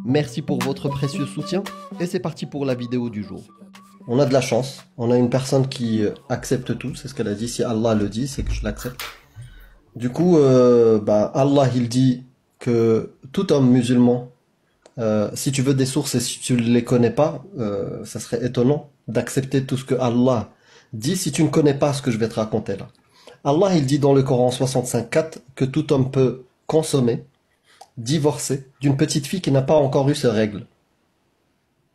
Merci pour votre précieux soutien et c'est parti pour la vidéo du jour. On a de la chance, on a une personne qui accepte tout, c'est ce qu'elle a dit, si Allah le dit, c'est que je l'accepte. Du coup, Allah il dit que tout homme musulman, si tu veux des sources et si tu ne les connais pas, ça serait étonnant d'accepter tout ce que Allah dit si tu ne connais pas ce que je vais te raconter là. Allah il dit dans le Coran 65.4 que tout homme peut consommer, divorcer d'une petite fille qui n'a pas encore eu ses règles.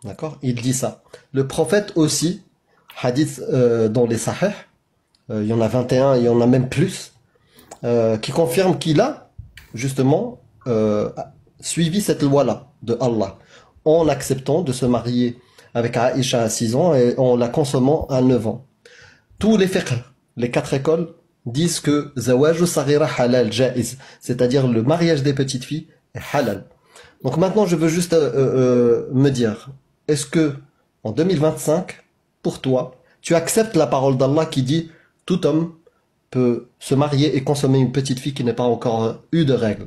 D'accord? Il dit ça. Le prophète aussi, hadith dans les Sahih, il y en a 21, il y en a même plus, qui confirme qu'il a justement suivi cette loi-là de Allah en acceptant de se marier avec Aïcha à 6 ans et en la consommant à 9 ans. Tous les fiqh, les 4 écoles, disent que zawaju saghira halal jaiz, c'est-à-dire le mariage des petites filles est halal. Donc maintenant je veux juste me dire, est-ce que en 2025, pour toi, tu acceptes la parole d'Allah qui dit tout homme peut se marier et consommer une petite fille qui n'a pas encore eu de règles?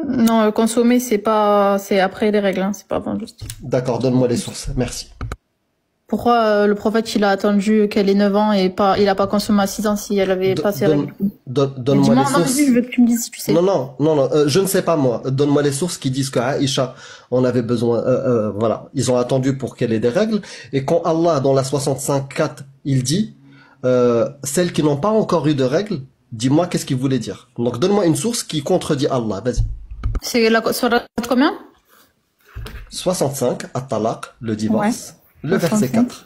Non, consommer c'est après les règles, hein, c'est pas avant juste. D'accord, donne-moi les sources, merci. Pourquoi le prophète il a attendu qu'elle ait 9 ans et il a pas consommé à 6 ans si elle avait pas ses règles? Donne-moi les sources. Je veux que tu me dises si tu sais. Non, je ne sais pas moi. Donne-moi les sources qui disent qu'Aïcha en avait besoin. Voilà, ils ont attendu pour qu'elle ait des règles. Et quand Allah, dans la 65.4, il dit celles qui n'ont pas encore eu de règles, dis-moi qu'est-ce qu'il voulait dire. Donc donne-moi une source qui contredit Allah. Vas-y. C'est la sourate combien? 65, at-talaq, le divorce. Ouais. Le verset 4.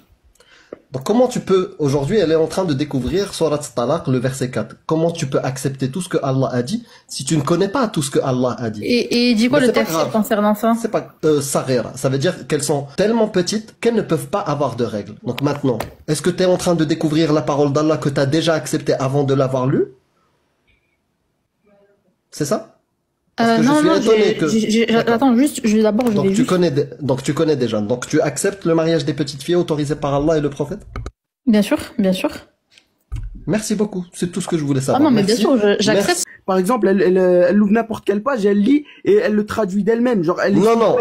Donc comment tu peux, aujourd'hui elle est en train de découvrir Surat Talaq, le verset 4. Comment tu peux accepter tout ce que Allah a dit si tu ne connais pas tout ce que Allah a dit? Et dis quoi le texte concernant ça? C'est pas Saghira, ça veut dire qu'elles sont tellement petites qu'elles ne peuvent pas avoir de règles. Donc maintenant, est-ce que tu es en train de découvrir la parole d'Allah que tu as déjà acceptée avant de l'avoir lue? C'est ça? Parce que non, je suis étonné que... Attends, juste, d'abord, je vais Donc tu connais déjà. Donc tu acceptes le mariage des petites filles autorisé par Allah et le prophète? Bien sûr, bien sûr. Merci beaucoup. C'est tout ce que je voulais savoir. Ah non, mais merci. bien sûr, j'accepte. Par exemple, elle ouvre n'importe quelle page, elle lit et elle le traduit d'elle-même. Genre, Non,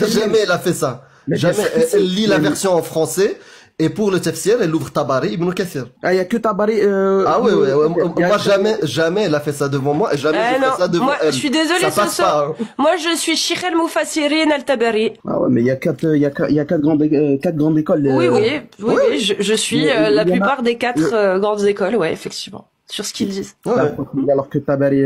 jamais elle a fait ça. Jamais. Elle lit la version en français. Et pour le tafsir, elle ouvre Tabari Ibn Kathir. Ah, il y a que Tabari. Ah oui. Moi, jamais elle a fait ça devant moi et jamais j'ai fait ça devant elle. Je suis désolé, ça passe pas. Hein. Moi, je suis Sheikh al-Mufassirin al-Tabari. Ah ouais, mais il y a quatre grandes écoles. Oui, je suis la plupart des 4 grandes écoles, ouais, effectivement, sur ce qu'ils disent. Ouais. Alors que Tabari,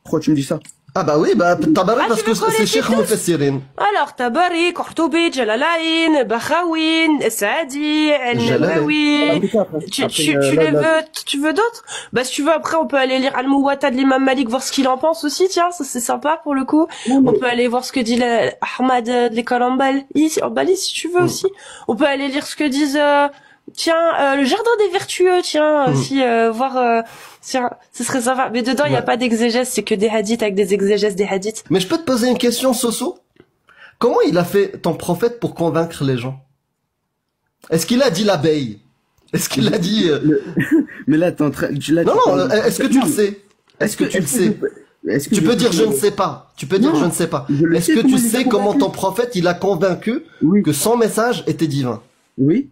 pourquoi tu me dis ça? Ah bah oui, Tabari parce que c'est Sheikh Mufassirin. Alors, Tabari, Qurtubi, Jalalayn, Bakhawin, Saadi, Al-Nawawi. Tu veux d'autres? Bah, si tu veux, après, on peut aller lire Al-Muwatta de l'imam Malik, voir ce qu'il en pense aussi, tiens, ça c'est sympa pour le coup. On peut aller voir ce que dit Ahmad de l'école en Bali, si tu veux aussi. On peut aller lire ce que disent, le jardin des vertueux, aussi, voir, tiens, ce serait sympa. Mais dedans, il n'y a pas d'exégèse, c'est que des hadiths avec des exégèses des hadiths. Mais je peux te poser une question, Soso? Comment il a fait ton prophète pour convaincre les gens? Est-ce qu'il a dit l'abeille? Est-ce qu'il a dit... Mais là, t'es en train... Non, est-ce que tu le sais? Est-ce que tu le sais? Tu peux dire je ne sais pas. Tu peux dire je ne sais pas. Est-ce que tu sais comment ton prophète, il a convaincu que son message était divin? Oui.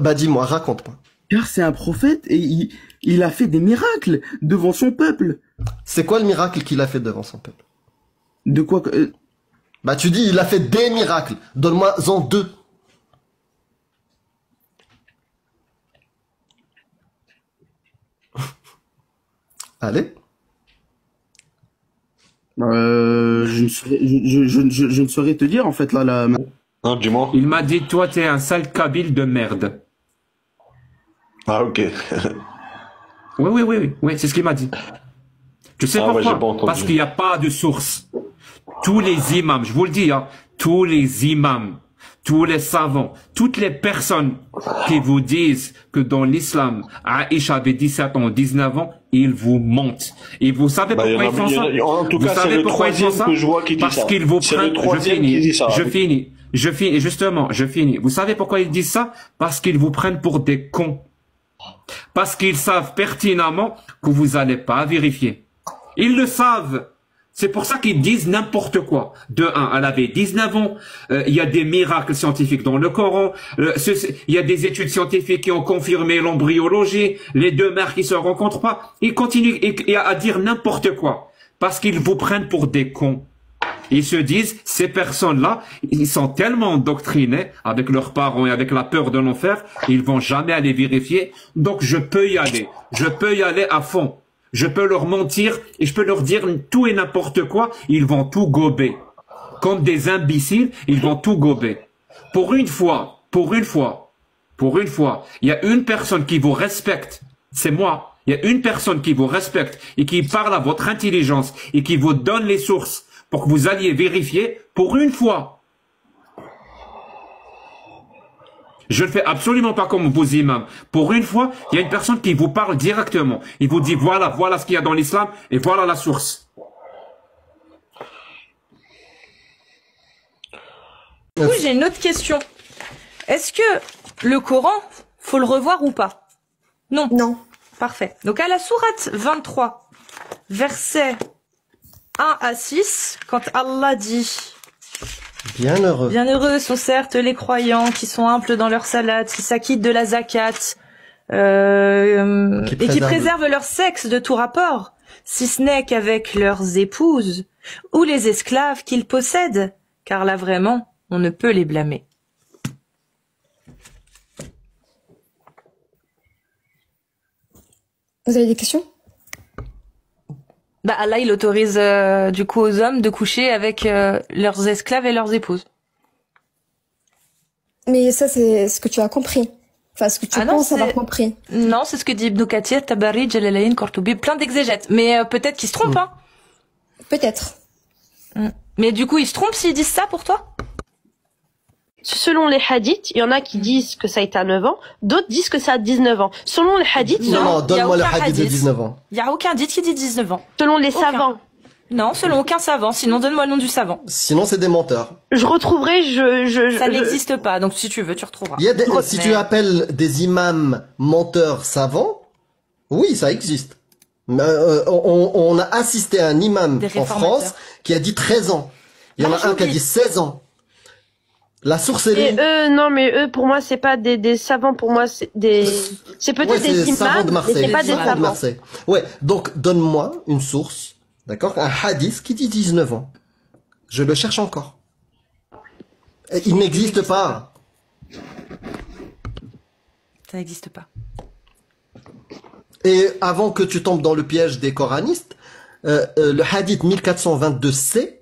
Bah dis-moi, raconte-moi. Car c'est un prophète et il a fait des miracles devant son peuple. C'est quoi le miracle qu'il a fait devant son peuple? De quoi Bah tu dis il a fait des miracles. Donne-moi-en 2. Allez. Je ne saurais te dire en fait là. Non, dis-moi. Il m'a dit, toi, t'es un sale kabyle de merde. Ah, ok. Oui, c'est ce qu'il m'a dit. Tu sais pourquoi? Parce qu'il n'y a pas de source. Tous les imams, je vous le dis, hein, tous les imams, tous les savants, toutes les personnes qui vous disent que dans l'islam, Aïcha avait 17 ans, 19 ans, ils vous mentent. Et vous savez pourquoi ils font ça? En tout cas, c'est le troisième que je vois qui dit ça. Parce qu'ils vous prennent... Je finis. Vous savez pourquoi ils disent ça? Parce qu'ils vous prennent pour des cons. Parce qu'ils savent pertinemment que vous n'allez pas vérifier. Ils le savent. C'est pour ça qu'ils disent n'importe quoi. De un, elle avait 19 ans, il y a des miracles scientifiques dans le Coran, il y a des études scientifiques qui ont confirmé l'embryologie, les deux mères qui se rencontrent pas. Ils continuent à dire n'importe quoi, parce qu'ils vous prennent pour des cons. Ils se disent, ces personnes-là, ils sont tellement endoctrinés avec leurs parents et avec la peur de l'enfer, ils vont jamais aller vérifier. Donc je peux y aller à fond. Je peux leur mentir et je peux leur dire tout et n'importe quoi, ils vont tout gober. Comme des imbéciles, ils vont tout gober. Pour une fois, il y a une personne qui vous respecte, c'est moi. Il y a une personne qui vous respecte et qui parle à votre intelligence et qui vous donne les sources pour que vous alliez vérifier pour une fois. Je ne fais absolument pas comme vos imams. Pour une fois, il y a une personne qui vous parle directement. Il vous dit voilà ce qu'il y a dans l'islam et voilà la source. Du coup, j'ai une autre question. Est-ce que le Coran, faut le revoir ou pas? Non. Non. Parfait. Donc à la sourate 23, versets 1 à 6, quand Allah dit Bienheureux sont certes les croyants qui sont amples dans leur salat, qui s'acquittent de la zakat, et qui préservent leur sexe de tout rapport, si ce n'est qu'avec leurs épouses ou les esclaves qu'ils possèdent, car là vraiment, on ne peut les blâmer. Vous avez des questions? Bah Allah il autorise du coup aux hommes de coucher avec leurs esclaves et leurs épouses. Mais ça c'est ce que tu as compris. Enfin ce que tu penses avoir compris. Non, c'est ce que dit Ibn Kathir, Tabari, Jalalayn, Qurtubi, plein d'exégètes. Mais peut-être qu'ils se trompent, hein. Peut-être. Mais du coup ils se trompent s'ils disent ça pour toi? Selon les hadiths, il y en a qui disent que ça a été à 9 ans, d'autres disent que ça a 19 ans. Selon les hadiths... Non, donne-moi le hadith de 19 ans. Il n'y a aucun hadith qui dit 19 ans. Selon les savants. Non, selon aucun savant. Sinon, donne-moi le nom du savant. Sinon, c'est des menteurs. Je retrouverai, Ça n'existe pas, donc si tu veux, tu retrouveras. Si tu appelles des imams menteurs savants, oui, ça existe. On a assisté à un imam en France qui a dit 13 ans. Il y en a un qui a dit 16 ans. La source est et eux, non, mais eux, pour moi, c'est pas des savants, pour moi, c'est peut-être des imams, de Marseille, mais c'est pas des savants. De Marseille. Ouais, donc, donne-moi une source, d'accord, un hadith qui dit 19 ans. Je le cherche encore. Il n'existe pas. Ça n'existe pas. Et avant que tu tombes dans le piège des coranistes, le hadith 1422C,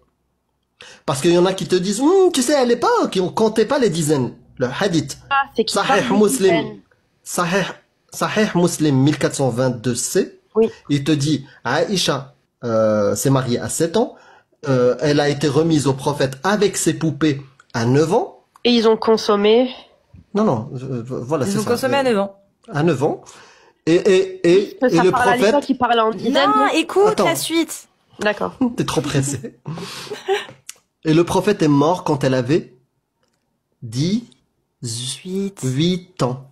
parce qu'il y en a qui te disent, tu sais, à l'époque, on comptait pas les dizaines. Le hadith. Sahih Muslim 1422C. Oui. Il te dit, Aïcha s'est mariée à 7 ans. Elle a été remise au prophète avec ses poupées à 9 ans. Et ils ont consommé. Non, voilà. Ils ont consommé à 9 ans. À 9 ans. Et le prophète. Qui parle en dizaines. Non, écoute la suite. D'accord. T'es trop pressé. Et le prophète est mort quand elle avait 18 ans.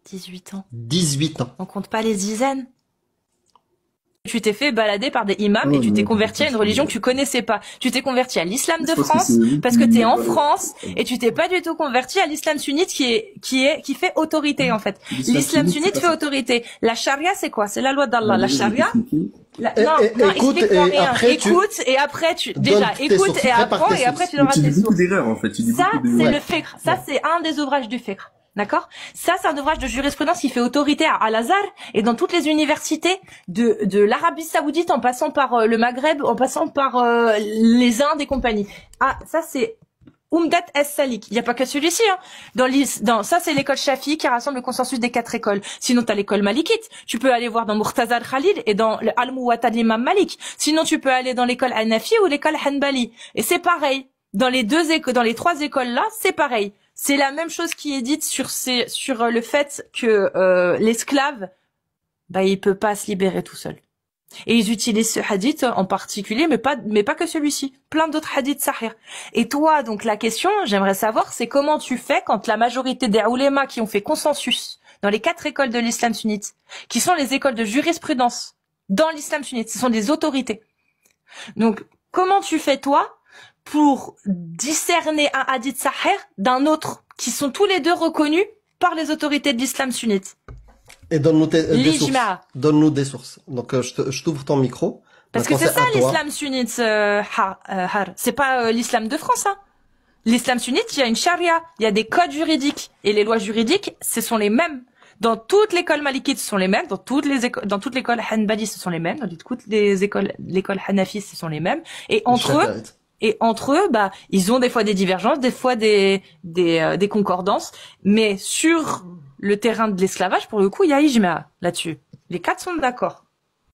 18 ans. 18 ans. On compte pas les dizaines. Tu t'es fait balader par des imams et tu t'es converti à une religion que tu connaissais pas. Tu t'es converti à l'islam de France parce que t'es en France et tu t'es pas du tout converti à l'islam sunnite qui fait autorité en fait. L'islam sunnite fait autorité. La charia c'est quoi? C'est la loi d'Allah. La charia. Écoute et après écoute et après tu écoute et apprends et après tu donneras tes sources. Tu dis beaucoup d'erreurs en fait. Ça c'est le fiqh. Ça c'est un des ouvrages du fiqh. D'accord? Ça, c'est un ouvrage de jurisprudence qui fait autorité à Al-Azhar et dans toutes les universités de l'Arabie Saoudite en passant par le Maghreb, en passant par les Indes et compagnie. Ah, ça c'est Umdat Es-Salik. Il n'y a pas que celui-ci, hein. Ça, c'est l'école Shafi'i qui rassemble le consensus des 4 écoles. Sinon, t'as l'école Malikite. Tu peux aller voir dans Murtaza al-Khalil et dans le Al-Muwatta de l'imam Malik. Sinon, tu peux aller dans l'école Hanafi ou l'école Hanbali. Et c'est pareil. Dans les 3 écoles là, c'est pareil. C'est la même chose qui est dite sur le fait que l'esclave, il peut pas se libérer tout seul. Et ils utilisent ce hadith en particulier, mais pas que celui-ci. Plein d'autres hadiths sahih. Et toi, donc la question, j'aimerais savoir, c'est comment tu fais quand la majorité des oulémas qui ont fait consensus dans les 4 écoles de l'islam sunnite, qui sont les écoles de jurisprudence dans l'islam sunnite, ce sont des autorités. Donc comment tu fais toi pour discerner un hadith sahih d'un autre qui sont tous les deux reconnus par les autorités de l'islam sunnite? Et donne-nous des sources. Donne-nous des sources. Donc je t'ouvre ton micro. Parce que c'est ça l'islam sunnite, c'est pas l'islam de France. Hein. L'islam sunnite, il y a une charia, il y a des codes juridiques et les lois juridiques, ce sont les mêmes. Dans toute l'école malikite, ce sont les mêmes. Dans toute l'école hanbali, ce sont les mêmes. Dans toutes l'école hanafi, ce sont les mêmes. Et entre eux, bah, ils ont des fois des divergences, des fois des concordances. Mais sur le terrain de l'esclavage, pour le coup, il y a ijma là-dessus. Les quatre sont d'accord.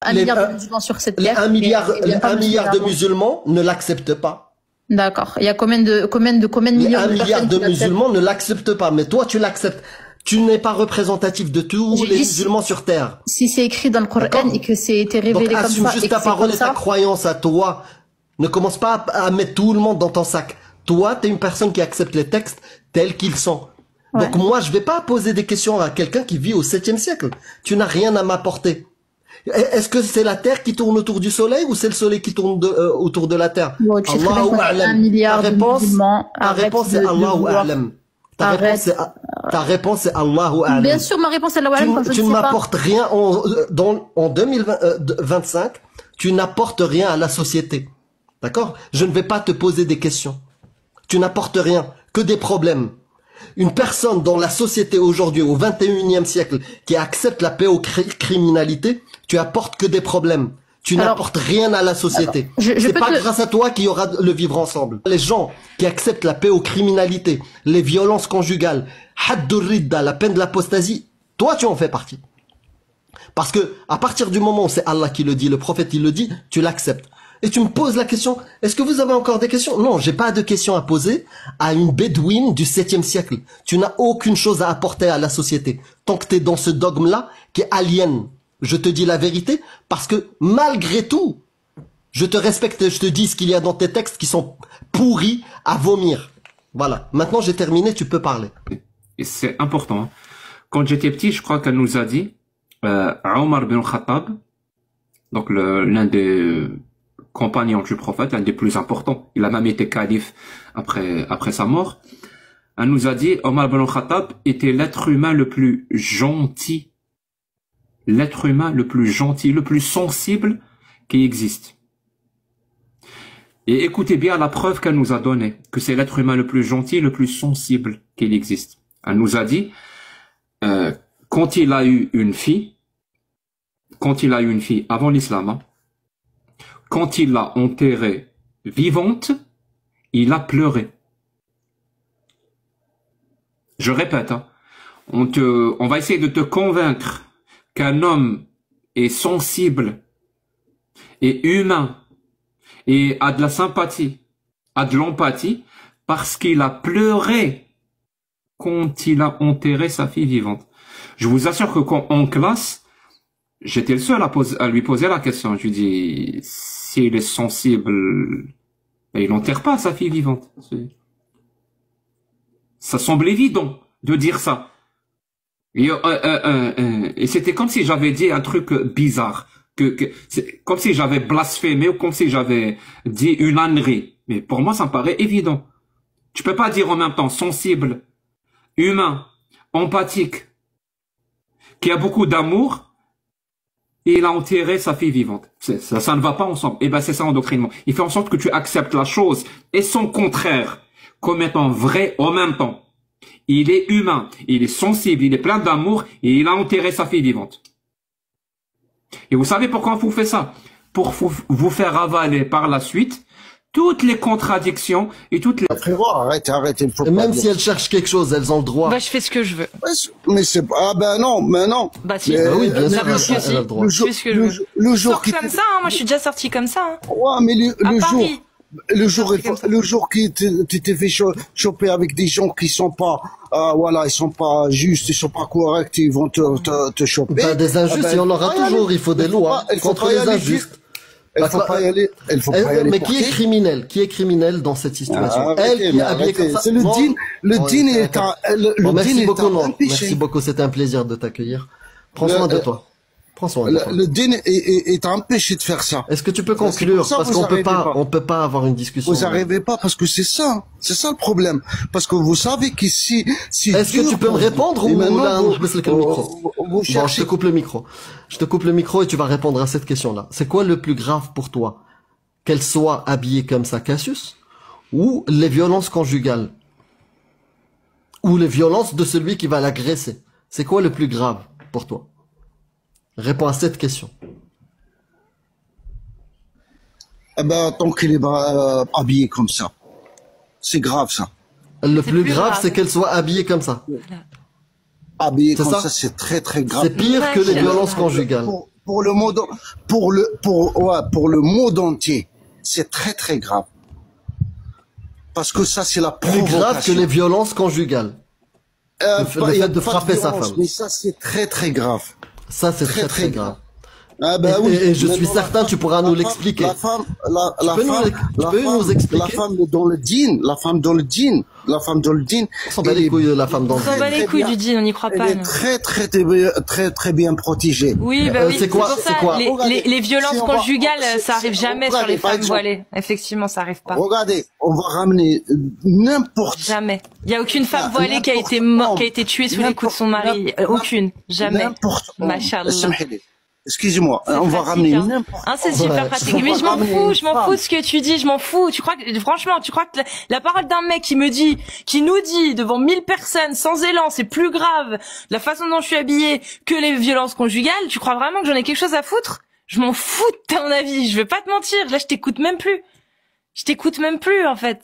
1 milliard de musulmans sur cette terre. 1 milliard de musulmans ne l'acceptent pas. D'accord. Il y a combien de millions de personnes? 1 milliard de musulmans ne l'acceptent pas. Mais toi, tu l'acceptes. Tu n'es pas représentatif de tous les musulmans sur terre. Si c'est écrit dans le Coran et que c'est été révélé comme ça. Donc assume juste ta parole et ta croyance à toi. Ne commence pas à mettre tout le monde dans ton sac. Toi, t'es une personne qui accepte les textes tels qu'ils sont. Ouais. Donc moi, je vais pas poser des questions à quelqu'un qui vit au 7e siècle. Tu n'as rien à m'apporter. Est-ce que c'est la Terre qui tourne autour du Soleil ou c'est le Soleil qui tourne autour de la Terre? Allahu a'lam. 1 milliard de musulmans. Ta réponse c'est Allahu a'lam. Ta réponse c'est Allahu a'lam. Bien sûr, ma réponse est Allahu a'lam. Tu ne m'apportes rien en 2025. Tu n'apportes rien à la société. D'accord? Je ne vais pas te poser des questions. Tu n'apportes rien, que des problèmes. Une personne dans la société aujourd'hui, au 21e siècle, qui accepte la paix aux criminalités, tu apportes que des problèmes. Tu n'apportes rien à la société. C'est pas grâce à toi qu'il y aura le vivre ensemble. Les gens qui acceptent la paix aux criminalités, les violences conjugales, haddur ridda, la peine de l'apostasie, toi tu en fais partie. Parce que à partir du moment où c'est Allah qui le dit, le prophète il le dit, tu l'acceptes. Et tu me poses la question, est-ce que vous avez encore des questions? Non, j'ai pas de questions à poser à une bédouine du 7e siècle. Tu n'as aucune chose à apporter à la société. Tant que tu es dans ce dogme-là, qui est alien. Je te dis la vérité, parce que malgré tout, je te respecte et je te dis ce qu'il y a dans tes textes qui sont pourris à vomir. Voilà. Maintenant, j'ai terminé, tu peux parler. Et c'est important. Quand j'étais petit, je crois qu'elle nous a dit, Omar bin Khattab, donc l'un des compagnons du prophète, l'un des plus importants. Il a même été calife après sa mort. Elle nous a dit, Omar bin Khattab était l'être humain le plus gentil. L'être humain le plus gentil, le plus sensible qui existe. Et écoutez bien la preuve qu'elle nous a donnée, que c'est l'être humain le plus gentil, le plus sensible qu'il existe. Elle nous a dit, quand il a eu une fille avant l'islam, hein, quand il l'a enterrée vivante, il a pleuré. Je répète, hein, on va essayer de te convaincre qu'un homme est sensible et humain et a de la sympathie, a de l'empathie, parce qu'il a pleuré quand il a enterré sa fille vivante. Je vous assure que quand en classe, j'étais le seul à lui poser la question. Je lui dis, s'il est sensible, il n'enterre pas sa fille vivante. Ça semble évident de dire ça. Et c'était comme si j'avais dit un truc bizarre, comme si j'avais blasphémé ou comme si j'avais dit une ânerie. Mais pour moi, ça me paraît évident. Tu peux pas dire en même temps sensible, humain, empathique, qui a beaucoup d'amour, et il a enterré sa fille vivante. Ça ne va pas ensemble. Et ben c'est ça l'endoctrinement. Il fait en sorte que tu acceptes la chose et son contraire comme étant vrai en même temps. Il est humain, il est sensible, il est plein d'amour et il a enterré sa fille vivante. Et vous savez pourquoi on vous fait ça? Pour vous faire avaler par la suite toutes les contradictions et toutes les... Frérot, arrête, il faut et pas même dire. Si elles cherchent quelque chose, elles ont le droit. Bah, je fais ce que je veux. Mais c'est pas... Ah ben non, mais non. Bah si. Bah oui, bien sûr, elle a le droit. Je fais ce que je veux. Le jour qui... comme ça, hein, moi je suis déjà sortie comme ça. Hein. Ouais, mais le jour qui tu t'es fait choper avec des gens qui sont pas, voilà, ils sont pas justes, ils sont pas corrects, ils vont te choper. Bah, des injustes, il y en aura toujours, il faut des lois contre les injustes. Il faut pas y aller. Mais qui est criminel? Qui est criminel dans cette situation? Elle qui est habillée comme ça. C'est le dîn. Le dîn est un. Merci beaucoup, c'était un plaisir de t'accueillir. Prends soin de toi. Le din est empêché de faire ça. Est-ce que tu peux conclure? Parce qu'on peut pas avoir une discussion. Vous n'arrivez pas parce que c'est ça le problème. Parce que vous savez qu'ici, est-ce que tu peux me répondre ou là, je baisse le micro? Bon, je te coupe le micro. Je te coupe le micro et tu vas répondre à cette question-là. C'est quoi le plus grave pour toi? Qu'elle soit habillée comme ça, Cassius, ou les violences conjugales? Ou les violences de celui qui va l'agresser? C'est quoi le plus grave pour toi? Réponds à cette question. Eh ben, tant qu'il est habillé comme ça. C'est grave, ça. Le plus grave, c'est qu'elle soit habillée comme ça. Habillée comme ça, c'est très, très grave. C'est pire que les violences conjugales. Pour le monde entier, c'est très, très grave. Parce que ça, c'est la provocation. Plus grave que les violences conjugales. Le fait de frapper sa femme. Mais ça, c'est très, très grave. Ça, c'est très, très grave. Ah ben oui. Et je suis certain, tu pourras nous l'expliquer. Tu peux nous expliquer? La femme dans le djinn, On s'en bat les couilles de la femme dans le djinn. On s'en bat les couilles du djinn, on n'y croit pas. Elle est très bien protégée. Oui, bah oui, c'est pour ça. Les violences conjugales, ça arrive jamais sur les femmes voilées. Effectivement, ça arrive pas. Regardez, on va ramener n'importe. Jamais. Il y a aucune femme voilée qui a été tuée sous les coups de son mari. Aucune. Jamais. Machallah. Excusez-moi, on va ramener n'importe. C'est super pratique. Mais je m'en fous de ce que tu dis, je m'en fous. Franchement, tu crois que la parole d'un mec qui nous dit devant 1000 personnes sans élan, c'est plus grave la façon dont je suis habillée que les violences conjugales, tu crois vraiment que j'en ai quelque chose à foutre? Je m'en fous de ton avis, je vais pas te mentir. Là, je t'écoute même plus. En fait.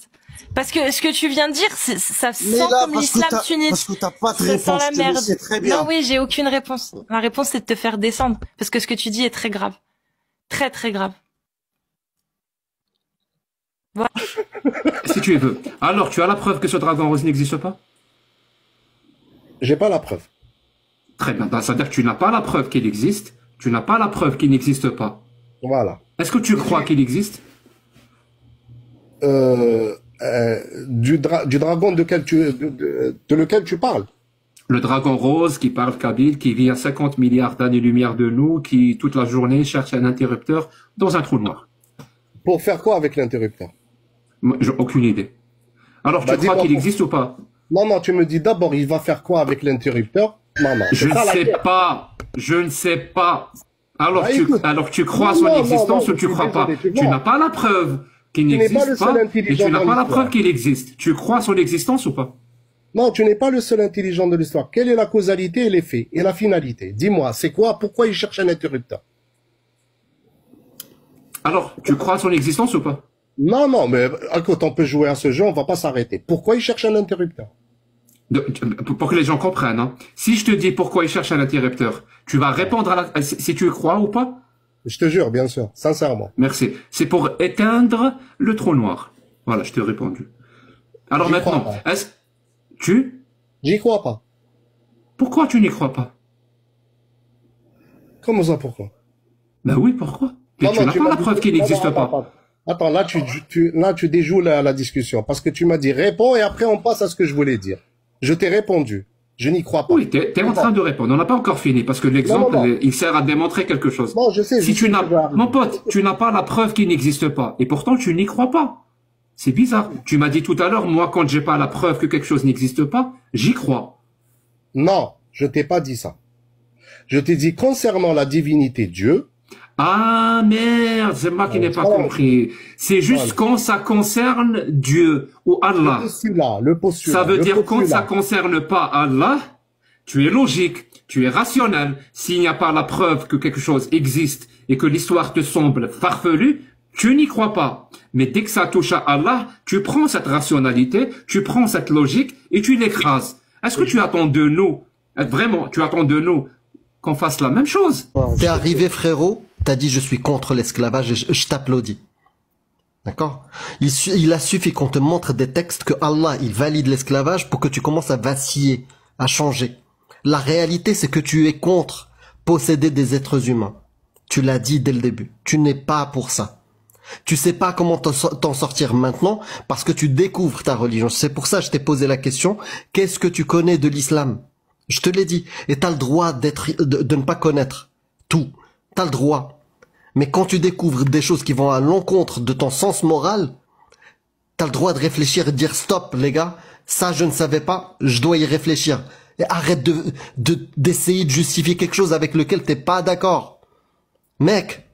Parce que ce que tu viens de dire, ça sent comme l'islam sunnite. Parce que t'as pas de réponse, ça sent la merde. Très bien. Non, oui, j'ai aucune réponse. Ma réponse, c'est de te faire descendre. Parce que ce que tu dis est très grave. Très, très grave. Voilà. Si tu veux. Alors, tu as la preuve que ce dragon rose n'existe pas? J'ai pas la preuve. Très bien. Ça veut dire que tu n'as pas la preuve qu'il existe. Tu n'as pas la preuve qu'il n'existe pas. Voilà. Est-ce que tu crois qu'il existe? Du dragon de lequel tu parles? Le dragon rose qui parle kabyle, qui vit à 50 milliards d'années-lumière de nous, qui toute la journée cherche un interrupteur dans un trou noir. Pour faire quoi avec l'interrupteur? J'ai aucune idée. Alors tu crois qu'il existe ou pas? Non, tu me dis d'abord il va faire quoi avec l'interrupteur? Non. Je ne sais pas. Alors tu crois à son existence ou tu crois pas? Tu n'as pas la preuve qu'il n'existe pas, et tu n'as pas la preuve qu'il existe. Tu crois à son existence ou pas? Non, tu n'es pas le seul intelligent de l'histoire. Quelle est la causalité et l'effet et la finalité? Dis-moi, c'est quoi? Pourquoi il cherche un interrupteur? Alors, tu crois à son existence ou pas? Non, mais écoute, on peut jouer à ce jeu, on va pas s'arrêter. Pourquoi il cherche un interrupteur? Pour que les gens comprennent, hein. Si je te dis pourquoi il cherche un interrupteur, tu vas répondre si tu crois ou pas? Je te jure, bien sûr, sincèrement. Merci. C'est pour éteindre le trou noir. Voilà, je t'ai répondu. Alors maintenant, J'y crois pas. Pourquoi tu n'y crois pas? Comment ça, pourquoi? Ben oui, pourquoi? Mais tu n'as pas la preuve qu'il n'existe pas. Attends, là, tu déjoues la discussion. Parce que tu m'as dit réponds et après on passe à ce que je voulais dire. Je t'ai répondu. Je n'y crois pas. Oui, t'es en train de répondre. On n'a pas encore fini parce que l'exemple, il sert à démontrer quelque chose. Non, je sais. Mon pote, tu n'as pas la preuve qu'il n'existe pas. Et pourtant, tu n'y crois pas. C'est bizarre. Tu m'as dit tout à l'heure, moi, quand j'ai pas la preuve que quelque chose n'existe pas, j'y crois. Non, je t'ai pas dit ça. Je t'ai dit concernant la divinité Dieu. Ah merde, c'est moi qui n'ai pas compris. C'est juste quand ça concerne Dieu ou Allah. Le postulat. Ça veut dire quand ça concerne pas Allah, tu es logique, tu es rationnel. S'il n'y a pas la preuve que quelque chose existe et que l'histoire te semble farfelue, tu n'y crois pas. Mais dès que ça touche à Allah, tu prends cette rationalité, tu prends cette logique et tu l'écrases. Est-ce que tu attends de nous, vraiment, tu attends de nous qu'on fasse la même chose? T'es arrivé, frérot, t'as dit je suis contre l'esclavage et je t'applaudis. D'accord? Il a suffi qu'on te montre des textes que Allah, il valide l'esclavage pour que tu commences à vaciller, à changer. La réalité, c'est que tu es contre posséder des êtres humains. Tu l'as dit dès le début. Tu n'es pas pour ça. Tu sais pas comment t'en sortir maintenant parce que tu découvres ta religion. C'est pour ça que je t'ai posé la question. Qu'est-ce que tu connais de l'islam? Je te l'ai dit. Et t'as le droit de ne pas connaître. tout. T'as le droit. Mais quand tu découvres des choses qui vont à l'encontre de ton sens moral, t'as le droit de réfléchir et de dire stop, les gars, ça je ne savais pas, je dois y réfléchir. Et arrête d'essayer de justifier quelque chose avec lequel t'es pas d'accord. Mec,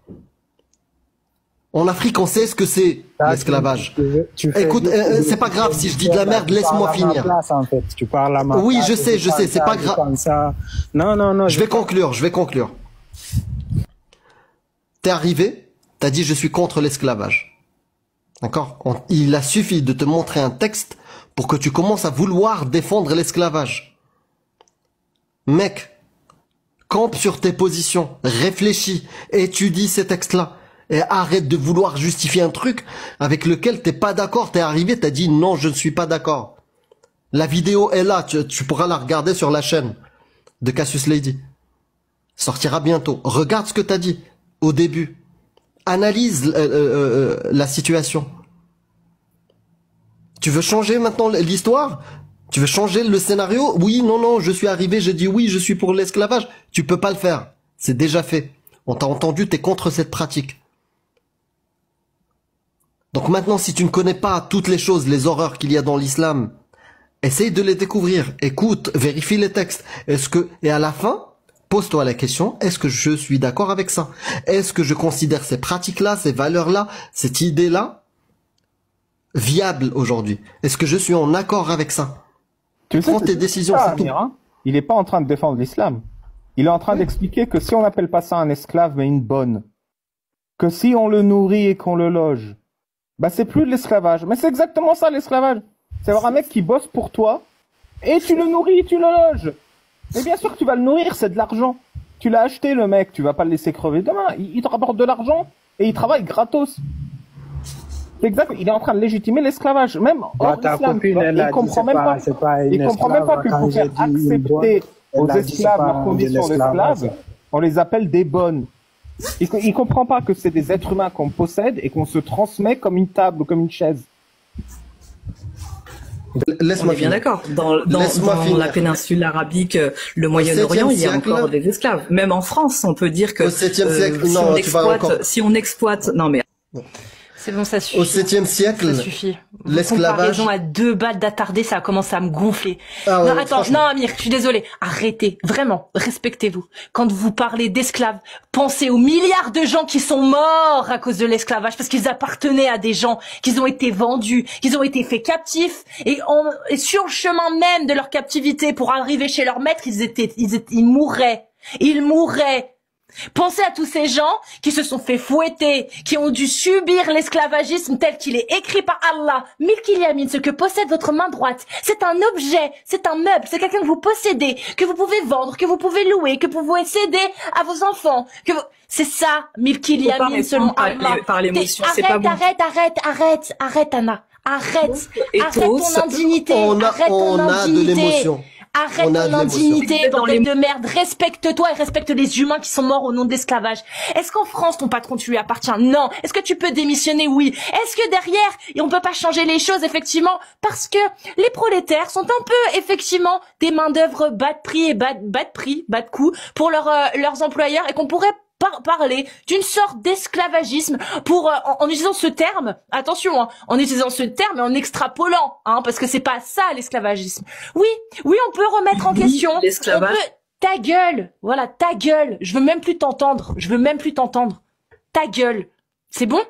en Afrique, on sait ce que c'est l'esclavage. Écoute, c'est pas grave si je dis de la merde, laisse-moi finir. Place, en fait. Tu parles à ma oui, place, je sais, c'est pas grave. Non. Je vais conclure. T'es arrivé, t'as dit je suis contre l'esclavage. D'accord? Il a suffi de te montrer un texte pour que tu commences à vouloir défendre l'esclavage. Mec, campe sur tes positions, réfléchis, étudie ces textes-là. Et arrête de vouloir justifier un truc avec lequel t'es pas d'accord. T'es arrivé, t'as dit non, je ne suis pas d'accord. La vidéo est là, tu pourras la regarder sur la chaîne de Cassius Lady. Sortira bientôt. Regarde ce que t'as dit au début. Analyse la situation. Tu veux changer maintenant l'histoire? Tu veux changer le scénario? Oui, non, je suis arrivé, j'ai dit oui, je suis pour l'esclavage. Tu peux pas le faire. C'est déjà fait. On t'a entendu, t'es contre cette pratique. Donc maintenant, si tu ne connais pas toutes les choses, les horreurs qu'il y a dans l'islam, essaye de les découvrir. Écoute, vérifie les textes. Et à la fin, pose-toi la question, est-ce que je suis d'accord avec ça? Est-ce que je considère ces pratiques-là, ces valeurs-là, cette idée-là, viable aujourd'hui? Est-ce que je suis en accord avec ça? Tu prends tes décisions, c'est tout. Il n'est pas en train de défendre l'islam. Il est en train d'expliquer que si on n'appelle pas ça un esclave, mais une bonne, que si on le nourrit et qu'on le loge, bah c'est plus de l'esclavage. Mais c'est exactement ça l'esclavage. C'est avoir un mec qui bosse pour toi, et tu le nourris, tu le loges. Mais bien sûr que tu vas le nourrir, c'est de l'argent. Tu l'as acheté le mec, tu vas pas le laisser crever demain. Il te rapporte de l'argent, et il travaille gratos. C'est exact, il est en train de légitimer l'esclavage. Même hors islam, il comprend même pas que pour faire accepter aux esclaves leurs conditions d'esclaves, on les appelle des bonnes. Il comprend pas que c'est des êtres humains qu'on possède et qu'on se transmet comme une table ou comme une chaise. On est bien d'accord. Dans la péninsule arabique, le Moyen-Orient, il y a encore des esclaves. Même en France, on peut dire que au 7e siècle, si on exploite, non mais. C'est bon, ça suffit. Au 7e siècle, ça suffit. L'esclavage. Comparaison à 2 balles d'attardé, ça a commencé à me gonfler. Ah ouais, non, attends, non, Amir, je suis désolée. Arrêtez, vraiment, respectez-vous. Quand vous parlez d'esclaves, pensez aux milliards de gens qui sont morts à cause de l'esclavage, parce qu'ils appartenaient à des gens, qu'ils ont été vendus, qu'ils ont été faits captifs, et sur le chemin même de leur captivité, pour arriver chez leur maître, ils mourraient. Ils mourraient. Pensez à tous ces gens qui se sont fait fouetter, qui ont dû subir l'esclavagisme tel qu'il est écrit par Allah. Milkil Yamin, ce que possède votre main droite, c'est un objet, c'est un meuble, c'est quelqu'un que vous possédez, que vous pouvez vendre, que vous pouvez louer, que vous pouvez céder à vos enfants. C'est ça, Milkil Yamin, selon Allah. Par l'émotion, c'est pas bon. Arrête, Anna. Arrête ton indignité. On a de l'émotion. Arrête ton indignité, bordel de merde. Respecte-toi et respecte les humains qui sont morts au nom de l'esclavage. Est-ce qu'en France, ton patron, tu lui appartiens? Non. Est-ce que tu peux démissionner? Oui. Est-ce que derrière, on peut pas changer les choses, effectivement, parce que les prolétaires sont un peu, effectivement, des main-d'œuvre bas de prix et bas de coût pour leurs employeurs, et qu'on pourrait parler d'une sorte d'esclavagisme pour en utilisant ce terme, attention, hein, en utilisant ce terme et en extrapolant, hein, parce que c'est pas ça l'esclavagisme. Oui, on peut remettre en question l'esclavage. Ta gueule, voilà, ta gueule. Je veux même plus t'entendre. Ta gueule. C'est bon?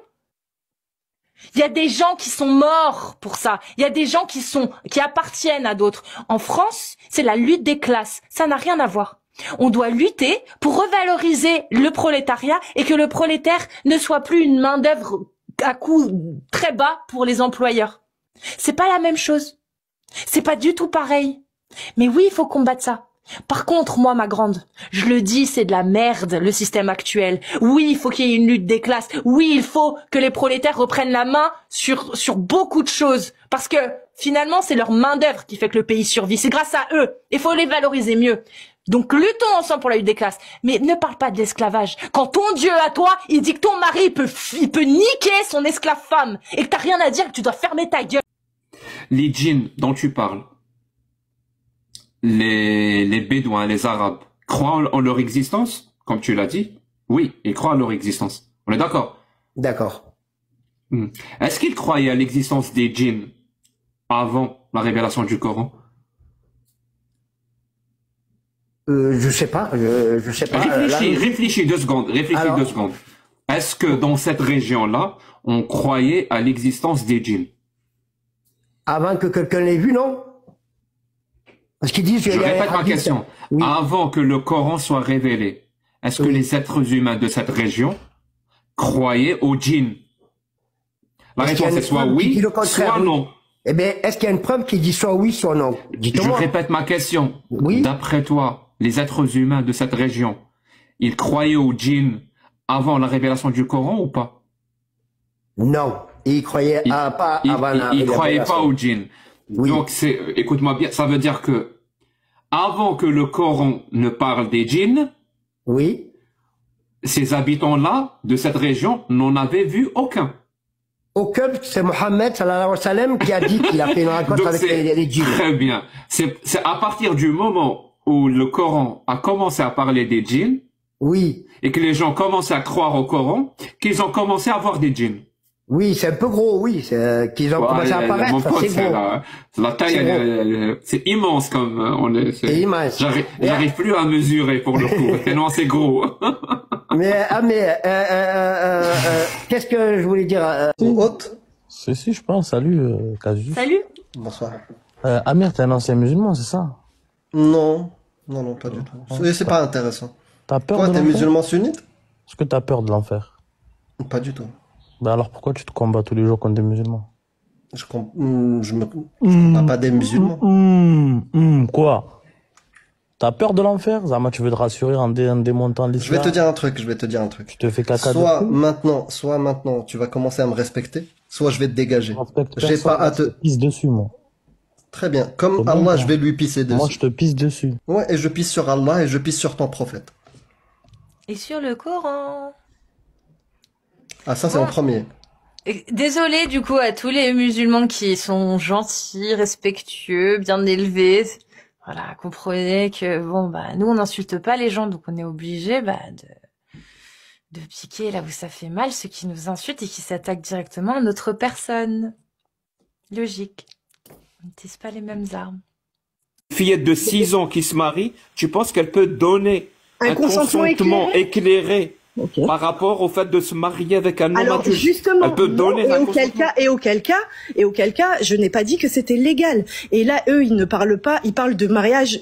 Il y a des gens qui sont morts pour ça. Il y a des gens qui appartiennent à d'autres. En France, c'est la lutte des classes. Ça n'a rien à voir. On doit lutter pour revaloriser le prolétariat et que le prolétaire ne soit plus une main-d'œuvre à coût très bas pour les employeurs. C'est pas la même chose. C'est pas du tout pareil. Mais oui, il faut combattre ça. Par contre, moi, ma grande, je le dis, c'est de la merde, le système actuel. Oui, il faut qu'il y ait une lutte des classes. Oui, il faut que les prolétaires reprennent la main sur beaucoup de choses. Parce que, finalement, c'est leur main-d'œuvre qui fait que le pays survit. C'est grâce à eux. Il faut les valoriser mieux. Donc, luttons ensemble pour la lutte des classes. Mais ne parle pas de l'esclavage. Quand ton Dieu à toi, il dit que ton mari, il peut niquer son esclave femme. Et que t'as rien à dire, que tu dois fermer ta gueule. Les djinns dont tu parles, les Bédouins, les Arabes, croient en leur existence? comme tu l'as dit, oui, ils croient à leur existence. On est d'accord? D'accord. Est-ce qu'ils croyaient à l'existence des djinns avant la révélation du Coran? Je sais pas. Je sais pas. Réfléchis 2 secondes. Réfléchis 2 secondes. Est-ce que dans cette région-là, on croyait à l'existence des djinns? Avant que quelqu'un l'ait vu, non? Parce qu'ils disent... Je répète ma question. Oui. Avant que le Coran soit révélé, est-ce que les êtres humains de cette région croyaient aux djinns? La réponse est soit oui, soit non. Eh bien, est-ce qu'il y a une preuve qui dit soit oui, soit non? Je répète ma question. Oui. D'après toi, les êtres humains de cette région, ils croyaient aux djinns avant la révélation du Coran ou pas? Non. Ils croyaient pas avant la révélation. Ils croyaient pas aux djinns. Oui. Donc, écoute-moi bien, ça veut dire que avant que le Coran ne parle des djinns, oui, ces habitants-là de cette région n'en avaient vu aucun. Aucun, c'est Mohammed sallallahu alayhi wa sallam qui a dit qu'il a fait une rencontre avec les djinns. Très bien. C'est à partir du moment où le Coran a commencé à parler des djinns, oui, et que les gens commençaient à croire au Coran, qu'ils ont commencé à voir des djinns. Oui, c'est un peu gros, oui, qu'ils ont commencé à apparaître, c'est gros. La taille, c'est immense comme on est. C'est immense. J'arrive plus à mesurer pour le coup, tellement c'est gros. Qu'est-ce que je voulais dire? Si, je pense. Salut, Casu. Salut. Bonsoir. Amir, t'es un ancien musulman, c'est ça? Non, pas du tout. C'est pas intéressant. T'as peur Toi, de t'es l'enfer? musulman sunnite? Est-ce que t'as peur de l'enfer? Pas du tout. Ben alors pourquoi tu te combats tous les jours contre des musulmans? Je combats pas des musulmans. Quoi? T'as peur de l'enfer? Zama, tu veux te rassurer en démontant l'islam? Je vais te dire un truc. Tu te fais caca soit maintenant, tu vas commencer à me respecter, soit je vais te dégager. J'ai pas à te... Je te pisse dessus, moi. Très bien. Comme Allah, je vais lui pisser dessus. Moi, je te pisse dessus. Ouais, et je pisse sur Allah et je pisse sur ton prophète. Et sur le Coran. Ah, ça, c'est en premier. Désolé du coup à tous les musulmans qui sont gentils, respectueux, bien élevés. Voilà, comprenez que bon nous on n'insulte pas les gens, donc on est obligé de piquer là où ça fait mal ceux qui nous insultent et qui s'attaquent directement à notre personne. Logique. On n'utilise pas les mêmes armes. Une fillette de 6 ans qui se marie, tu penses qu'elle peut donner un consentement éclairé par rapport au fait de se marier avec un homme adulte? Alors justement, elle peut donner et auquel cas, je n'ai pas dit que c'était légal. Et là, eux, ils ne parlent pas, ils parlent de mariage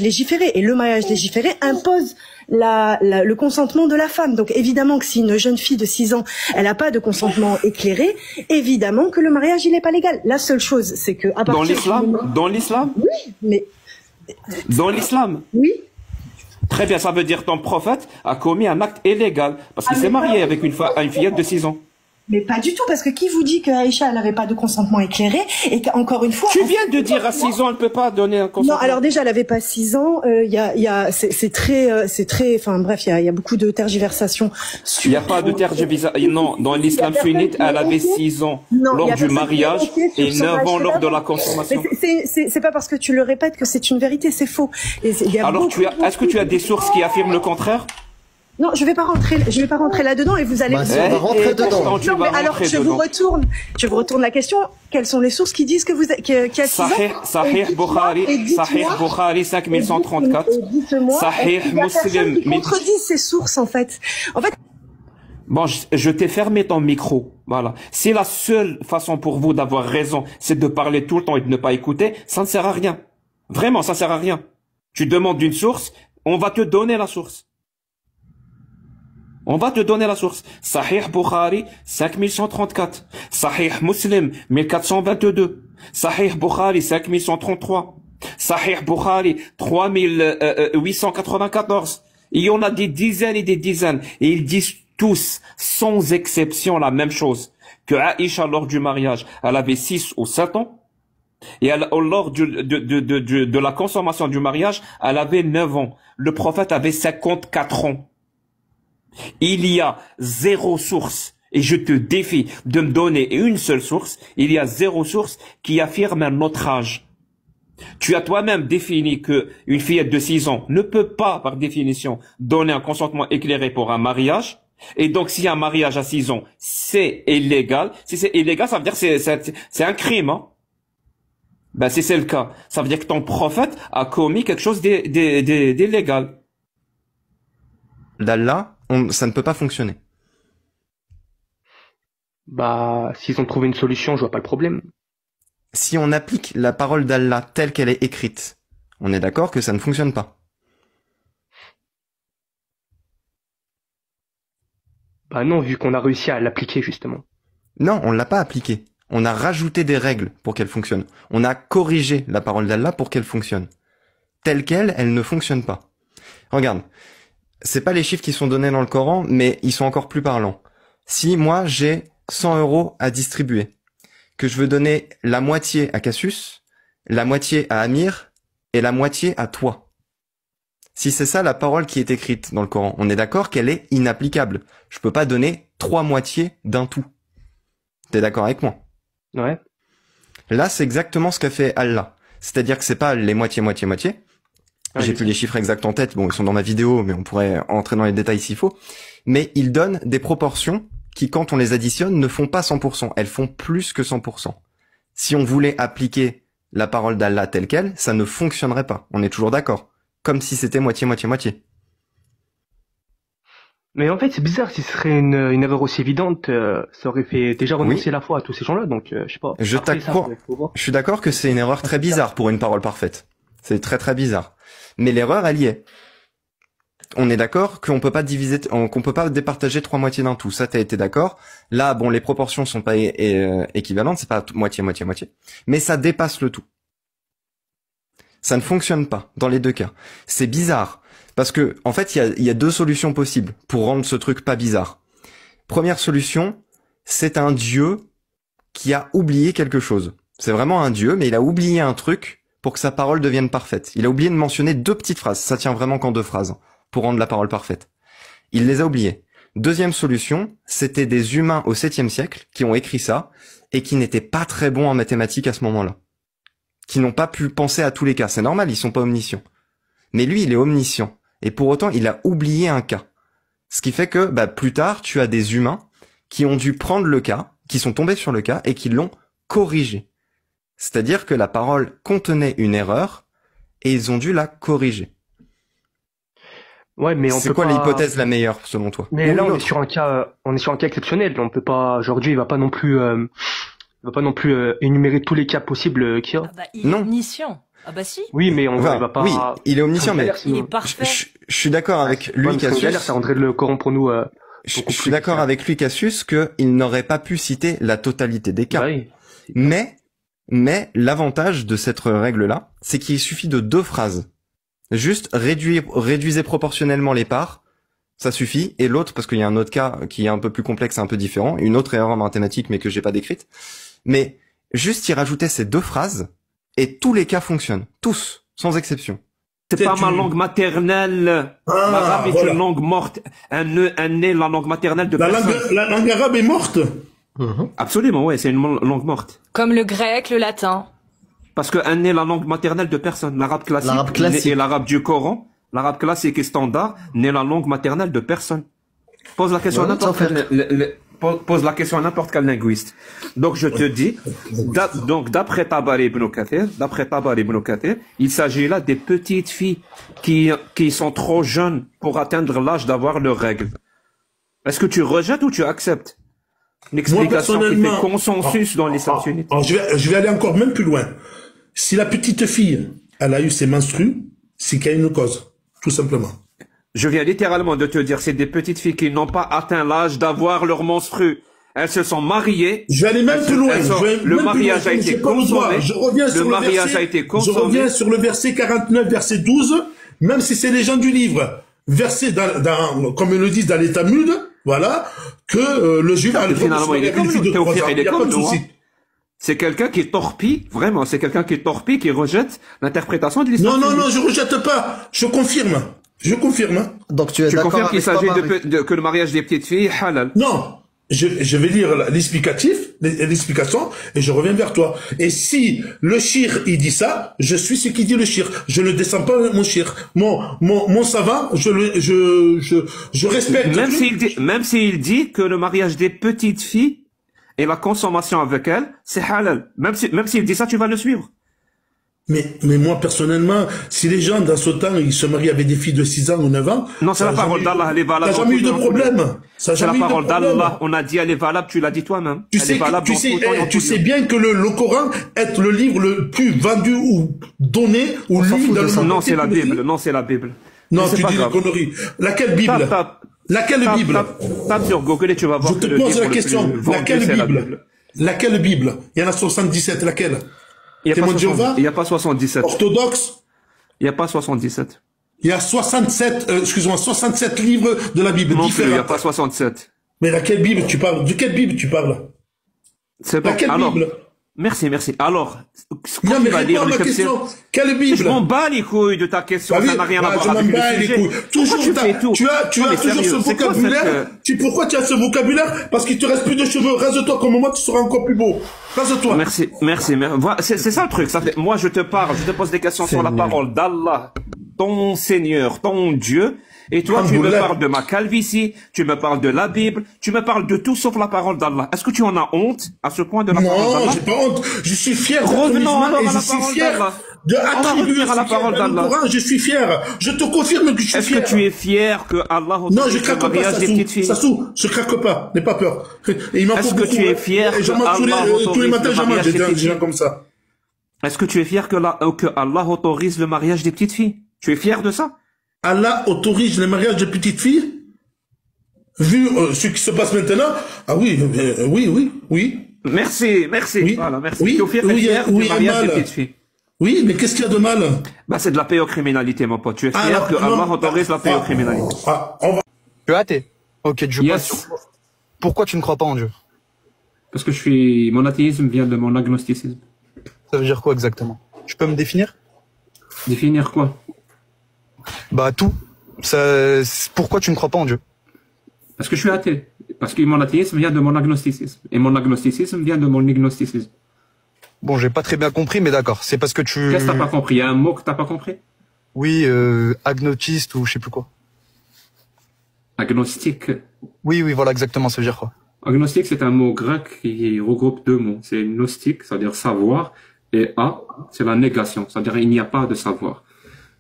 légiféré. Et le mariage légiféré impose le consentement de la femme. Donc évidemment que si une jeune fille de 6 ans, elle n'a pas de consentement éclairé, évidemment que le mariage, il n'est pas légal. La seule chose, c'est que à partir dans l'islam? Oui, mais dans l'islam? Oui. Très bien, ça veut dire que ton prophète a commis un acte illégal parce qu'il s'est marié avec une fillette de 6 ans. Mais pas du tout, parce que qui vous dit que Aïcha, elle n'avait pas de consentement éclairé et qu'encore une fois... Tu viens de dire à 6 ans, elle ne peut pas donner un consentement. Non, alors déjà, elle n'avait pas 6 ans, c'est très, enfin bref, il y a beaucoup de tergiversations. Il n'y a pas de tergiversation. Non, dans l'islam sunnite, elle avait 6 ans lors du mariage et 9 ans lors de la consommation. C'est pas parce que tu le répètes que c'est une vérité, c'est faux. Alors, est-ce que tu as des sources qui affirment le contraire? Non, je vais pas rentrer là-dedans et vous allez... on va rentrer dedans. Non, mais alors, je vous retourne la question. Quelles sont les sources qui disent qu'il y a 6 ans? Sahih Bukhari 5134. Sahih Muslim. Qui contredisent ces sources, en fait. Bon, je t'ai fermé ton micro. Voilà. Si la seule façon pour vous d'avoir raison, c'est de parler tout le temps et de ne pas écouter, ça ne sert à rien. Vraiment, ça ne sert à rien. Tu demandes une source, on va te donner la source. On va te donner la source. Sahih Bukhari, 5134. Sahih Muslim, 1422. Sahih Bukhari, 5133. Sahih Bukhari, 3894. Il y en a des dizaines et des dizaines. Et ils disent tous, sans exception, la même chose. Que Aïcha, lors du mariage, elle avait 6 ou 7 ans. Et lors de la consommation du mariage, elle avait 9 ans. Le prophète avait 54 ans. Il y a 0 source, et je te défie de me donner une seule source, il y a 0 source qui affirme un autre âge. Tu as toi-même défini que une fillette de 6 ans ne peut pas, par définition, donner un consentement éclairé pour un mariage. Et donc, si un mariage à 6 ans, c'est illégal. Si c'est illégal, ça veut dire que c'est un crime, hein. Ben, si c'est le cas, ça veut dire que ton prophète a commis quelque chose d'illégal. D'Allah, ça ne peut pas fonctionner. Bah, s'ils ont trouvé une solution, je vois pas le problème. Si on applique la parole d'Allah telle qu'elle est écrite, on est d'accord que ça ne fonctionne pas. Bah non, vu qu'on a réussi à l'appliquer, justement. Non, on l'a pas appliquée. On a rajouté des règles pour qu'elle fonctionne. On a corrigé la parole d'Allah pour qu'elle fonctionne. Telle qu'elle, elle ne fonctionne pas. Regarde. C'est pas les chiffres qui sont donnés dans le Coran, mais ils sont encore plus parlants. Si moi, j'ai 100 € à distribuer, que je veux donner la moitié à Cassius, la moitié à Amir et la moitié à toi. Si c'est ça la parole qui est écrite dans le Coran, on est d'accord qu'elle est inapplicable. Je peux pas donner 3 moitiés d'un tout. T'es d'accord avec moi? Ouais. Là, c'est exactement ce qu'a fait Allah. C'est-à-dire que c'est pas les moitiés. J'ai plus les chiffres exacts en tête. Bon, ils sont dans ma vidéo, mais on pourrait entrer dans les détails s'il faut. Mais il donne des proportions qui, quand on les additionne, ne font pas 100%. Elles font plus que 100%. Si on voulait appliquer la parole d'Allah telle qu'elle, ça ne fonctionnerait pas. On est toujours d'accord. Comme si c'était moitié. Mais en fait, c'est bizarre. Si ce serait une erreur aussi évidente, ça aurait fait déjà renoncer la foi à tous ces gens-là. Donc, je sais pas. Je suis d'accord que c'est une erreur très bizarre pour une parole parfaite. C'est très très bizarre. Mais l'erreur, elle y est. On est d'accord qu'on peut pas diviser, qu'on peut pas départager 3 moitiés d'un tout. Ça, t'as été d'accord. Là, bon, les proportions sont pas équivalentes. C'est pas moitié. Mais ça dépasse le tout. Ça ne fonctionne pas dans les deux cas. C'est bizarre. Parce que, en fait, il y a 2 solutions possibles pour rendre ce truc pas bizarre. Première solution, c'est un dieu qui a oublié quelque chose. C'est vraiment un dieu, mais il a oublié un truc pour que sa parole devienne parfaite. Il a oublié de mentionner 2 petites phrases. Ça tient vraiment qu'en 2 phrases pour rendre la parole parfaite. Il les a oubliées. Deuxième solution, c'était des humains au 7e siècle qui ont écrit ça et qui n'étaient pas très bons en mathématiques à ce moment-là. Qui n'ont pas pu penser à tous les cas. C'est normal, ils sont pas omniscients. Mais lui, il est omniscient. Et pour autant, il a oublié un cas. Ce qui fait que, plus tard, tu as des humains qui ont dû prendre le cas, qui sont tombés sur le cas et qui l'ont corrigé. C'est-à-dire que la parole contenait une erreur et ils ont dû la corriger. Ouais, mais c'est quoi l'hypothèse la meilleure selon toi? Mais là, on est sur un cas exceptionnel. On peut pas, aujourd'hui, il va pas non plus énumérer tous les cas possibles qu'il y a. Il est omniscient. Ah bah si. Oui, mais on va pas. Oui, il est omniscient, mais il est parfait. Je suis d'accord avec lui, Cassius. Ça rendrait le Coran pour nous. Je suis d'accord avec lui, Cassius, que il n'aurait pas pu citer la totalité des cas. Oui. Mais l'avantage de cette règle-là, c'est qu'il suffit de 2 phrases. Juste réduisez proportionnellement les parts, ça suffit. Et l'autre, parce qu'il y a un autre cas qui est un peu plus complexe, un peu différent, une autre erreur mathématique, mais que j'ai pas décrite. Mais juste y rajouter ces 2 phrases. Et tous les cas fonctionnent. Tous. Sans exception. C'est pas ma langue maternelle. L'arabe est une langue morte. Elle est la langue maternelle de personne. La langue arabe est morte. Absolument, ouais, c'est une langue morte. Comme le grec, le latin. Parce que elle est la langue maternelle de personne. L'arabe classique et l'arabe du Coran, l'arabe classique et standard n'est la langue maternelle de personne. Pose la question à n'importe quel linguiste. Donc je te dis, d'après Tabari ibn Kathir, il s'agit là des petites filles qui sont trop jeunes pour atteindre l'âge d'avoir leurs règles. Est-ce que tu rejettes ou tu acceptes une explication qui fait consensus dans l'islam sunnite? Je vais aller encore même plus loin. Si la petite fille, elle a eu ses menstrues, c'est qu'il y a une cause, tout simplement. Je viens littéralement de te dire, c'est des petites filles qui n'ont pas atteint l'âge d'avoir leur menstru. Elles se sont mariées. Je vais aller même plus loin. Le mariage a été consommé. Je reviens sur le verset 49, verset 12. Même si c'est les gens du livre, versé comme ils le disent dans les Talmuds, voilà, que le juif a le droit de se marier avec une fille de 3 ans. Il n'y a pas de souci. C'est quelqu'un qui torpille, vraiment, c'est quelqu'un qui torpille, qui rejette l'interprétation de l'islam. Non, je rejette pas. Je confirme. Donc tu confirmes qu'il s'agit que le mariage des petites filles est halal? Non. Je vais lire l'explicatif l'explication et je reviens vers toi. Et si le shir, il dit ça, je suis ce qui dit le shir. Je ne descends pas mon shir. Mon savant, je respecte. Même s'il dit que le mariage des petites filles et la consommation avec elles, c'est halal. Même s'il dit ça, tu vas le suivre. Mais moi, personnellement, si les gens, dans ce temps, ils se marient avec des filles de 6 ans ou 9 ans... Non, c'est la parole d'Allah, elle est valable. T'as jamais eu de problème. C'est la parole d'Allah. On a dit, elle est valable, tu l'as dit toi-même. Tu sais bien que le Coran est le livre le plus vendu ou donné ou lu dans le monde. Non, c'est la Bible. Non, c'est la Bible. Non, tu dis des conneries. Laquelle Bible? Laquelle Bible? Tape sur Google et tu vas voir. Je te pose la question. Laquelle Bible? Laquelle Bible? Il y en a 77. Laquelle? Il n'y a pas 77. Orthodoxe? Il n'y a pas 77. Il y a 67 livres de la Bible non différents. Il n'y a pas 67. Mais laquelle Bible tu parles? De quelle Bible tu parles? C'est bon. Laquelle Bible? Merci. Alors, non, mais réponds à ma question. Quelle Bible? Je m'en bats les couilles de ta question. Ça n'a rien à voir avec le sujet. Toujours, tu as toujours ce vocabulaire. Pourquoi tu as ce vocabulaire? Parce qu'il te reste plus de cheveux. Rase-toi comme moi, tu seras encore plus beau. Rase-toi. Merci. Voilà, c'est ça le truc. Moi, je te pose des questions sur la parole d'Allah, ton Seigneur, ton Dieu. Et toi, tu me parles de ma calvitie, tu me parles de la Bible, tu me parles de tout sauf la parole d'Allah. Est-ce que tu en as honte à ce point de la parole d'Allah? Non, j'ai pas honte. Je suis fier Revenons alors à la parole d'Allah. De attribuer à la parole d'Allah. Je suis fier. Je te confirme que je suis fier. Est-ce que tu es fier que Allah non, je craque pas, Sassou, je craque pas. N'aie pas peur. Est-ce que tu es fier que Allah tous les matins, j'en mange des gens comme ça. Est-ce que tu es fier que Allah autorise le mariage des petites filles? Tu es fier de ça? Allah autorise le mariage de petites filles? Vu ce qui se passe maintenant? Ah oui, oui. Merci. Oui. Voilà, merci. Oui, tu es fier du mariage des petites filles? Oui, mais qu'est-ce qu'il y a de mal? Bah, c'est de la pédocriminalité, mon pote. Tu es fier que Allah autorise la pédocriminalité? Tu es athée? Ok, je passe. Pourquoi tu ne crois pas en Dieu? Parce que mon athéisme vient de mon agnosticisme. Ça veut dire quoi exactement? Tu peux me définir? Définir quoi? Bah tout. Pourquoi tu ne crois pas en Dieu? Parce que je suis athée. Parce que mon athéisme vient de mon agnosticisme. Et mon agnosticisme vient de mon agnosticisme. Bon, j'ai pas très bien compris, mais d'accord. C'est parce que tu... Qu'est-ce que t'as pas compris? Il y a un mot que t'as pas compris? Oui, agnotiste ou je sais plus quoi. Agnostique. Oui, voilà, exactement. Ça veut dire quoi? Agnostique, c'est un mot grec qui regroupe deux mots. C'est gnostique, c'est-à-dire savoir, et c'est la négation, c'est-à-dire il n'y a pas de savoir.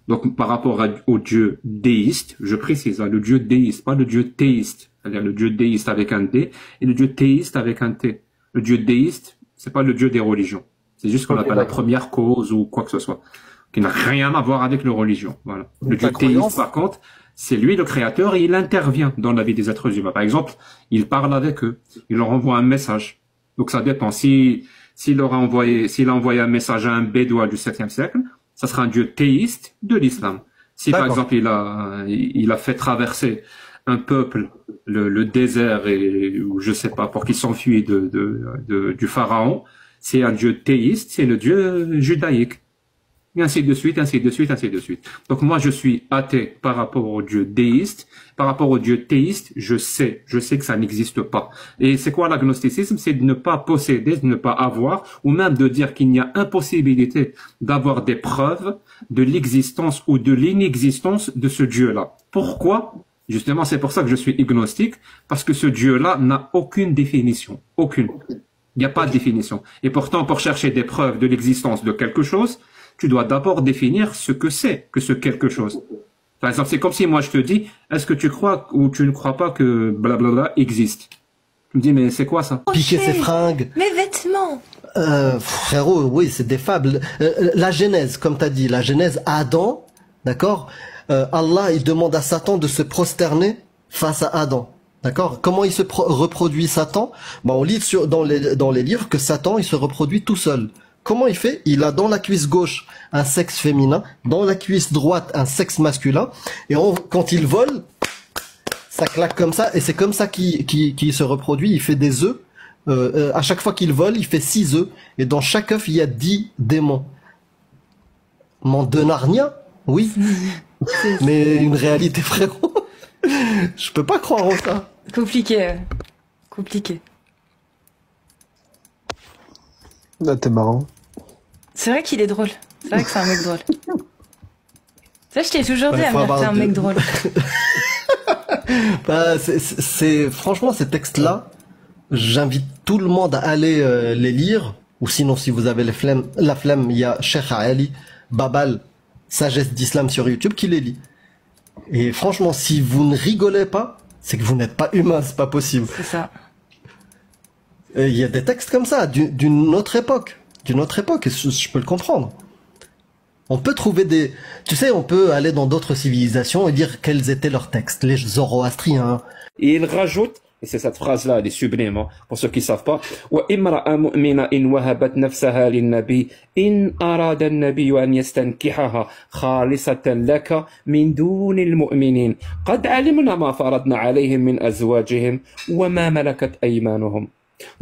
Donc, par rapport au Dieu déiste, je précise, le Dieu déiste, pas le Dieu théiste. C'est-à-dire le Dieu déiste avec un D et le Dieu théiste avec un T. Le Dieu déiste, c'est pas le Dieu des religions. C'est juste ce qu'on appelle la première cause ou quoi que ce soit. Qui n'a rien à voir avec les religions. Voilà. Le Dieu théiste, par contre, c'est lui le créateur et il intervient dans la vie des êtres humains. Par exemple, il parle avec eux. Il leur envoie un message. Donc, ça dépend. S'il a envoyé un message à un bédouin du 7e siècle, ça sera un Dieu théiste de l'islam. Si par exemple il a fait traverser un peuple le désert ou je sais pas pour qu'il s'enfuit du pharaon, c'est un Dieu théiste, c'est le Dieu judaïque. Et ainsi de suite. Donc moi je suis athée par rapport au Dieu déiste. Par rapport au Dieu théiste, je sais que ça n'existe pas. Et c'est quoi l'agnosticisme? C'est de ne pas posséder, de ne pas avoir, ou même de dire qu'il n'y a impossibilité d'avoir des preuves de l'existence ou de l'inexistence de ce Dieu-là. Pourquoi? Justement, c'est pour ça que je suis agnostique, parce que ce Dieu-là n'a aucune définition. Aucune. Il n'y a pas de définition. Et pourtant, pour chercher des preuves de l'existence de quelque chose, tu dois d'abord définir ce que c'est que ce quelque chose. Par exemple, c'est comme si moi je te dis, est-ce que tu crois ou tu ne crois pas que blablabla existe? Tu me dis, mais c'est quoi ça? Piquer ses fringues. Mes vêtements. Frérot, oui, c'est des fables. La Genèse, comme tu as dit, la Genèse, Adam, d'accord? Allah, il demande à Satan de se prosterner face à Adam. D'accord? Comment il se reproduit Satan? On lit dans les livres que Satan, il se reproduit tout seul. Comment il fait? Il a dans la cuisse gauche un sexe féminin, dans la cuisse droite un sexe masculin, et quand il vole, ça claque comme ça, et c'est comme ça qu'il se reproduit. Il fait des œufs. À chaque fois qu'il vole, il fait 6 œufs, et dans chaque œuf, il y a 10 démons. Monde de Narnia? Oui. Mais une réalité, frérot. Je peux pas croire en ça. Compliqué. Ah, t'es marrant. C'est vrai qu'il est drôle. C'est vrai que c'est un mec drôle. Ça, je t'ai toujours dit, Amir, t'es un mec drôle. Bah, franchement, ces textes-là, j'invite tout le monde à aller les lire. Ou sinon, si vous avez la flemme, il y a Cheikh Ali Babal, Sagesse d'Islam sur YouTube, qui les lit. Et franchement, si vous ne rigolez pas, c'est que vous n'êtes pas humain, c'est pas possible. C'est ça. Il y a des textes comme ça, d'une autre époque. D'une autre époque, et je peux le comprendre. On peut trouver des... Tu sais, on peut aller dans d'autres civilisations et dire quels étaient leurs textes. Les Zoroastriens. Et il rajoute, et c'est cette phrase-là, elle est sublime, hein, pour ceux qui ne savent pas, وَإِمْرَأَ مُؤْمِنَةٍ وَهَبَتْ نَفْسَهَا لِلنَّبِيِّ إِنْ أَرَادَ النَّبِيُّ أَنْ يَسْتَنْكِحَهَا خَالِصَةً لَكَ مِنْ دُونِ الْمُؤْمِنِينَ قَدْ عَلِمْنَا مَا فَرَضْنَا عَلَيْهِمْ مِنْ أَزْوَاجِهِمْ وَمَا مَلَكَتْ أَيْمَانُهُمْ.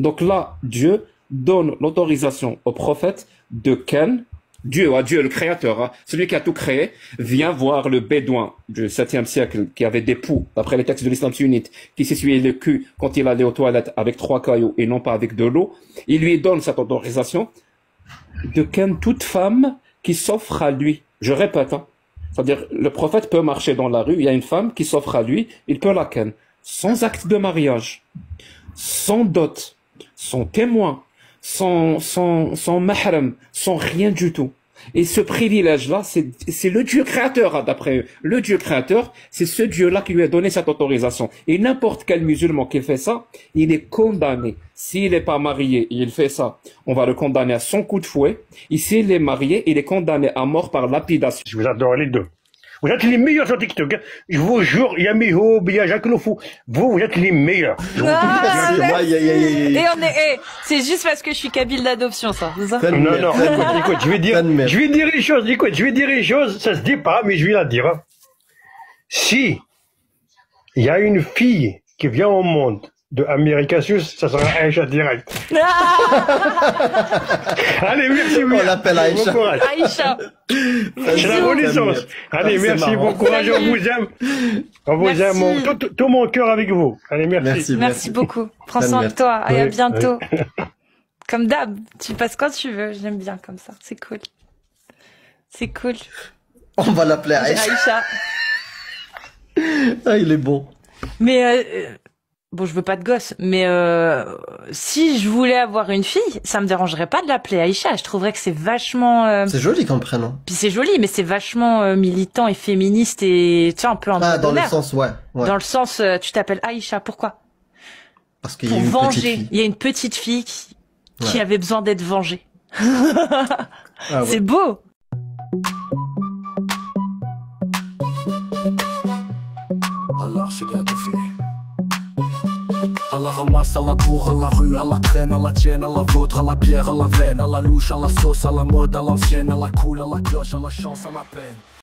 Donc là, Dieu donne l'autorisation au prophète de Ken, Dieu le créateur, hein, celui qui a tout créé, vient voir le bédouin du 7e siècle qui avait des poux, d'après les textes de l'islam sunnite, qui s'essuyait le cul quand il allait aux toilettes avec 3 cailloux et non pas avec de l'eau. Il lui donne cette autorisation de ken toute femme qui s'offre à lui. Je répète, hein, c'est-à-dire le prophète peut marcher dans la rue, il y a une femme qui s'offre à lui, il peut la ken, sans acte de mariage, sans dot, sans témoin, sans mahram, sans rien du tout. Et ce privilège-là, c'est le Dieu créateur, hein, d'après eux. Le Dieu créateur, c'est ce Dieu-là qui lui a donné cette autorisation. Et n'importe quel musulman qui fait ça, il est condamné. S'il n'est pas marié et il fait ça, on va le condamner à 100 coups de fouet. Et s'il est marié, il est condamné à mort par lapidation. Je vous adore les deux. Vous êtes les meilleurs sur TikTok. Je vous jure, il y a Miho, il y a Jacques Lofou. Vous êtes les meilleurs. Et on est, c'est juste parce que je suis kabyle d'adoption, ça. Non, écoute, je vais dire les choses, ça se dit pas, mais je vais la dire. Hein. Si il y a une fille qui vient au monde de America Sus, ça sera Aïcha direct. Allez, merci. On l'appelle Aïcha. Bon courage. Aïcha. C'est la renaissance. Allez, merci, bon courage, on vous aime. On vous aime, tout mon cœur avec vous. Allez, merci. Merci beaucoup. Prends soin de toi et à bientôt. Comme d'hab, tu passes quand tu veux. J'aime bien comme ça. C'est cool. C'est cool. On va l'appeler Aïcha. Ah, il est bon. Mais bon, je veux pas de gosse, mais si je voulais avoir une fille, ça me dérangerait pas de l'appeler Aïcha. Je trouverais que c'est vachement... C'est joli comme prénom. Puis c'est joli, mais c'est vachement militant et féministe et tu sais, un peu un Ah, dans le sens, ouais. Dans le sens, tu t'appelles Aïcha, pourquoi? Parce qu'il y a une petite fille. Il y a une petite fille qui avait besoin d'être vengée. C'est beau. À la ramasse, à la cour, à la rue, à la traîne, à la tienne, à la vôtre, à la bière, à la veine, à la louche, à la sauce, à la mode, à l'ancienne, à la cool, à la cloche, à la chance, à la peine.